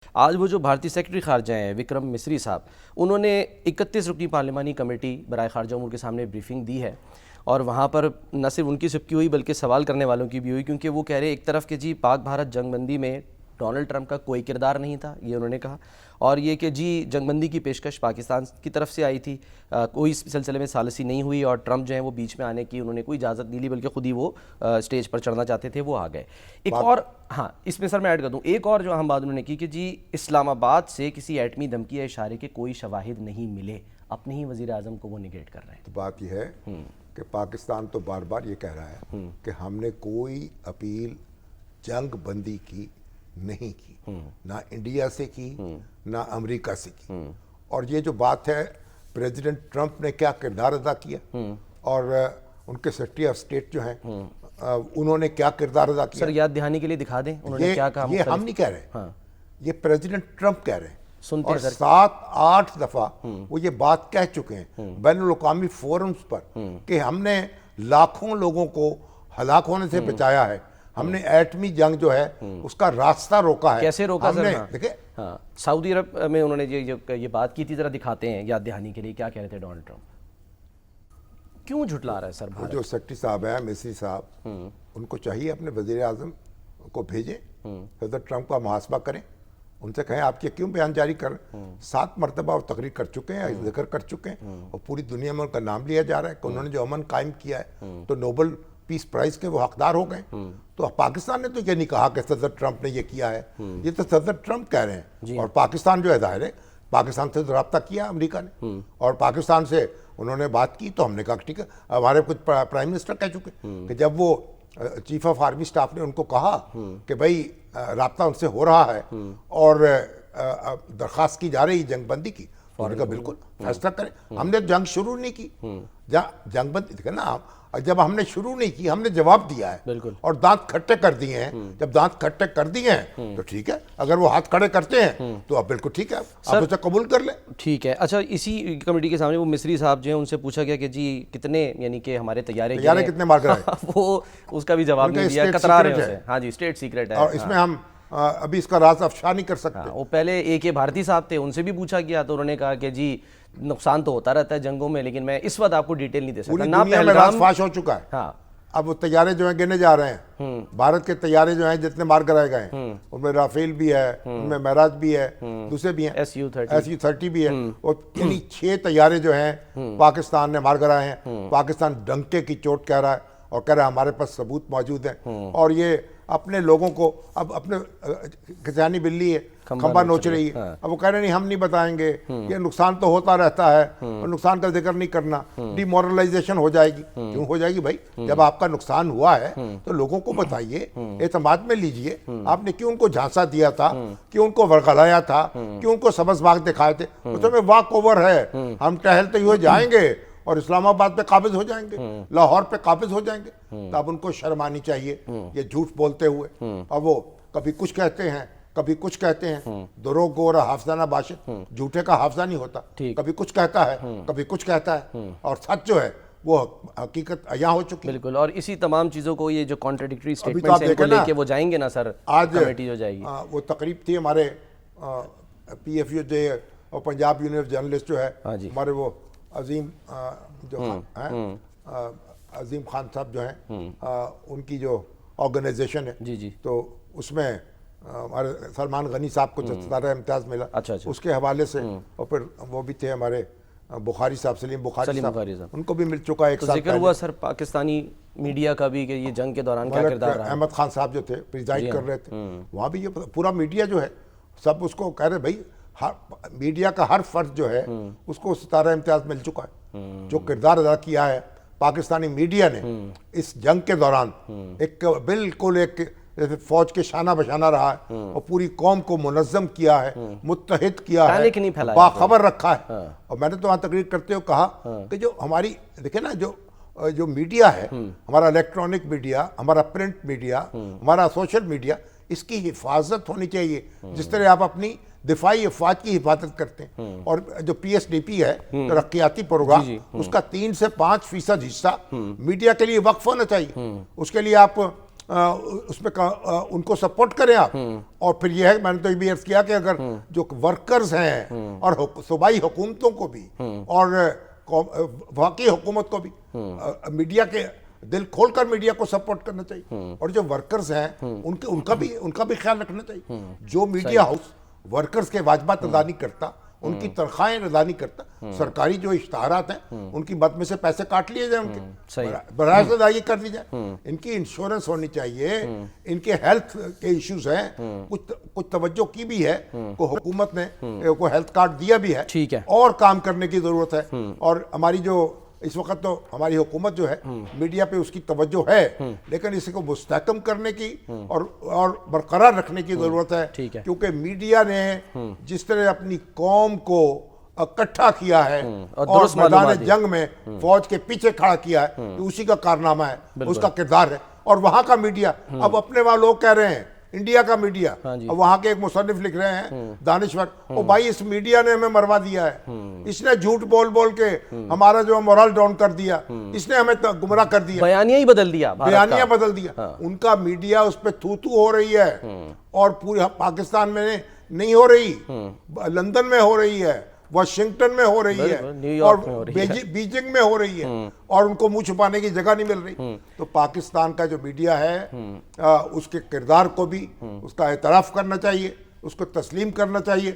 आज वो जो भारतीय सेक्रेटरी खारजा हैं विक्रम मिस्री साहब, उन्होंने 31 रुकनी पार्लिमानी कमेटी बराए खारजा उमूर के सामने ब्रीफिंग दी है और वहाँ पर न सिर्फ उनकी सबकी हुई बल्कि सवाल करने वालों की भी हुई, क्योंकि वो कह रहे एक तरफ कि जी पाक भारत जंगबंदी में डोनाल्ड ट्रंप का कोई किरदार नहीं था, ये उन्होंने कहा, और ये कि जी जंगबंदी की पेशकश पाकिस्तान की तरफ से आई थी, कोई इस सिलसिले में सालिसी नहीं हुई और ट्रंप जो है वो बीच में आने की उन्होंने कोई इजाज़त नहीं ली, बल्कि खुद ही वो स्टेज पर चढ़ना चाहते थे, वो आ गए। एक और हाँ, इसमें सर मैं ऐड कर दूँ, एक और जो अहम बात उन्होंने की कि जी इस्लामाबाद से किसी एटमी धमकी या इशारे के कोई शवाहिद नहीं मिले, अपने ही वज़ीर आज़म को वो निगेट कर रहे हैं। तो बात यह है कि पाकिस्तान तो बार बार ये कह रहा है कि हमने कोई अपील जंग बंदी की नहीं की, ना इंडिया से की ना अमेरिका से की। और ये जो बात है प्रेसिडेंट ट्रंप ने क्या किरदार अदा किया और उनके सेक्रेटरी ऑफ स्टेट जो हैं उन्होंने क्या किरदार अदा किया, सर याद दहानी के लिए दिखा दें उन्होंने क्या कहा। ये हम नहीं कह रहे, हाँ। ये प्रेसिडेंट ट्रंप कह रहे हैं। सुनते और हैं 7-8 दफा वो ये बात कह चुके हैं बैनुल-अक़वामी फोरम्स पर कि हमने लाखों लोगों को हलाक होने से बचाया है, हमने एटमी जंग जो है उसका रास्ता रोका है। कैसे रोका हमने, सर? हाँ। देखिए हाँ, सऊदी अरब में उन्होंने ये बात की थी, जरा दिखाते हैं याद दहानी के लिए क्या कह रहे थे डोनाल्ड ट्रंप। क्यों झुटला रहा है सर भारत? जो सेक्रेटरी साहब हैं मिस्री साहब, उनको चाहिए अपने वजीर आजम को भेजें, सदर ट्रंप का मुहासबा करें, उनसे कहें आप ये क्यों बयान जारी कर 7 मरतबा और तकरीर कर चुके हैं, जिक्र कर चुके हैं और पूरी दुनिया में उनका नाम लिया जा रहा है कि उन्होंने जो अमन कायम किया है तो नोबल पीस प्राइज के वो हकदार हो गए। तो पाकिस्तान ने तो ये नहीं कहा कि सदर ट्रंप ने ये किया है, ये तो सदर ट्रंप कह रहे हैं। और पाकिस्तान जो है जाहिर है पाकिस्तान से तो रब्ता किया अमेरिका ने और पाकिस्तान से उन्होंने बात की तो हमने कहा ठीक है। हमारे कुछ प्राइम मिनिस्टर कह चुके कि जब वो चीफ ऑफ आर्मी स्टाफ ने उनको कहा कि भाई राब्ता उनसे हो रहा है और दरख्वास्त की जा रही जंगबंदी की, उन्होंने कहा बिल्कुल फैसला करें। हमने जंग शुरू नहीं की, जंगबंदी देखा ना, जब हमने शुरू नहीं की हमने जवाब दिया है और दांत खट्टे कर दिए हैं। जब दांत खट्टे कर दिए हैं तो ठीक है, अगर वो हाथ खड़े करते हैं तो अब बिल्कुल ठीक है, आप उसे कबूल कर लें। ठीक है। अच्छा, इसी कमेटी के सामने वो मिस्री साहब जो हैं उनसे पूछा गया कि जी कितने यानी कि हमारे तैयारे कितने मार कराए वो उसका भी जवाब नहीं दिया, कतरा रहे हैं। हाँ जी, स्टेट सीक्रेट है और इसमें हम अभी इसका राज अफशा नहीं कर सकते। हाँ, वो पहले AK भारती साहब थे, उनसे भी पूछा गया तो उन्होंने कहा कि जी नुकसान तो होता रहता है जंगों में, लेकिन मैं इस वक्त आपको डिटेल नहीं दे सकता। ना पहले राज फाश हो चुका है। हाँ। अब वो तैयारे जो हैं गिने जा रहे हैं, भारत के तैयारे जो हैं जितने मार कराए गए हैं उनमें राफेल भी है, उनमें महराज भी है, दूसरे भी हैं, SU-30 भी है, और 6 तैयारे जो हैं पाकिस्तान ने मार कराए हैं। पाकिस्तान डंके की चोट कह रहा है और कह रहा है हमारे पास सबूत मौजूद हैं और ये अपने लोगों को अब अपने खजानी बिल्ली है खंबा नोच रही है। हाँ। अब वो कह रहे नहीं हम नहीं बताएंगे, ये नुकसान तो होता रहता है और नुकसान का जिक्र नहीं करना, डिमोरलाइजेशन हो जाएगी। क्यों हो जाएगी भाई? जब आपका नुकसान हुआ है तो लोगों को बताइए, एतमाद में लीजिए। आपने क्यों उनको झांसा दिया था, क्यों उनको वर्गलाया था, क्यों उनको सबज बाग दिखाए थे? उसमें वॉक ओवर है, हम टहलते हुए जाएंगे और इस्लामाबाद पे काबिज हो जाएंगे, लाहौर पे काबिज हो जाएंगे। तो अब उनको शर्म आनी चाहिए ये झूठ बोलते हुए। अब वो कभी कुछ कहते हैं कभी कुछ कहते हैं, दरोग गोर हाफजाना बाशिद, झूठे का हाफजा नहीं होता, कभी कुछ कहता है कभी कुछ कहता है और सच जो है वो हकीकत अया हो चुकी है। बिल्कुल। और इसी तमाम चीज़ों को ये जो कॉन्ट्रडिक्टरी स्टेटमेंट्स हैं इनको लेके वो जाएंगे ना सर, आज कमेटी जो जाएगी। वो तकरीब थी हमारे PFU जे और पंजाब यूनियन ऑफ जर्नलिस्ट जो है हमारे वो अजीम जो हैं अजीम खान साहब जो हैं उनकी जो ऑर्गेनाइजेशन है जी, तो उसमें हमारे सलमान गनी साहब को सितारा इम्तियाज़ मिला। अच्छा। उसके हवाले से और फिर वो भी थे हमारे बुखारी साहब, सलीम बुखारी साहब, उनको भी मिल चुका है। एक साल जिक्र हुआ सर पाकिस्तानी मीडिया का भी कि ये जंग के दौरान क्या किरदार रहा। अहमद खान साहब जो थे प्रिजाइड कर रहे थे, वहाँ भी ये पूरा मीडिया जो है सब उसको कह रहे भाई मीडिया का हर फर्ज जो है उसको सितारा इम्तियाज मिल चुका है। जो किरदार अदा किया है पाकिस्तानी मीडिया ने इस जंग के दौरान, एक बिल्कुल एक फौज के शाना बशाना रहा है और पूरी कौम को मुनज़्ज़म किया है, मुत्तहिद किया है, बाखबर रखा है। और मैंने तो वहाँ तकरीर करते हुए कहा कि जो हमारी देखे ना जो मीडिया है, हमारा इलेक्ट्रॉनिक मीडिया, हमारा प्रिंट मीडिया, हमारा सोशल मीडिया, इसकी हिफाजत होनी चाहिए जिस तरह आप अपनी दिफाई अफवाज की हिफाजत करते हैं। और जो PSDP है तरक्याती प्रोग्राम, उसका 3 से 5% हिस्सा मीडिया के लिए वक्फ होना चाहिए। उसके लिए आप उसमें उनको सपोर्ट करें आप। और फिर यह है, मैंने तो ये भी अर्ज किया कि अगर जो वर्कर्स हैं और सूबाई हुकूमतों को भी और वाकई हुकूमत को भी मीडिया के दिल खोलकर मीडिया को सपोर्ट करना चाहिए, और जो वर्कर्स हैं उनका भी ख्याल रखना चाहिए। जो मीडिया हाउस वर्कर्स के वाजबात अदा नहीं करता, उनकी तनख्वाहें अदा नहीं करता, सरकारी जो इश्तहारात हैं उनकी मद में से पैसे काट लिए जाए, उनके बराह से अदायगी कर दी जाए। इनकी इंश्योरेंस होनी चाहिए, इनके हेल्थ के इश्यूज हैं, कुछ तवज्जो की भी है, को हुकूमत ने को हेल्थ कार्ड दिया भी है, ठीक है, और काम करने की जरूरत है। और हमारी जो इस वक्त तो हमारी हुकूमत जो है मीडिया पे उसकी तवज्जो है, लेकिन इसको मुस्तहकम करने की और बरकरार रखने की जरूरत है, क्योंकि मीडिया ने जिस तरह अपनी कौम को इकट्ठा किया है और मैदान जंग में फौज के पीछे खड़ा किया है, उसी का कारनामा है, उसका किरदार है। और वहां का मीडिया अब अपने वहां लोग कह रहे हैं, इंडिया का मीडिया, अब वहां के एक मुसन्निफ लिख रहे हैं दानिश्वर, ओ भाई इस मीडिया ने हमें मरवा दिया है, इसने झूठ बोल बोल के हमारा जो मोरल डाउन कर दिया, इसने हमें गुमराह कर दिया, बयानिया ही बदल दिया, बयानिया बदल दिया। उनका मीडिया उस पर थू थू हो रही है, और पूरे पाकिस्तान में नहीं हो रही, लंदन में हो रही है, वाशिंगटन में हो रही है, और बीजिंग में हो रही है, और उनको मुंह छुपाने की जगह नहीं मिल रही। तो पाकिस्तान का जो मीडिया है उसके किरदार को भी उसका एतराफ़ करना चाहिए, उसको तस्लीम करना चाहिए,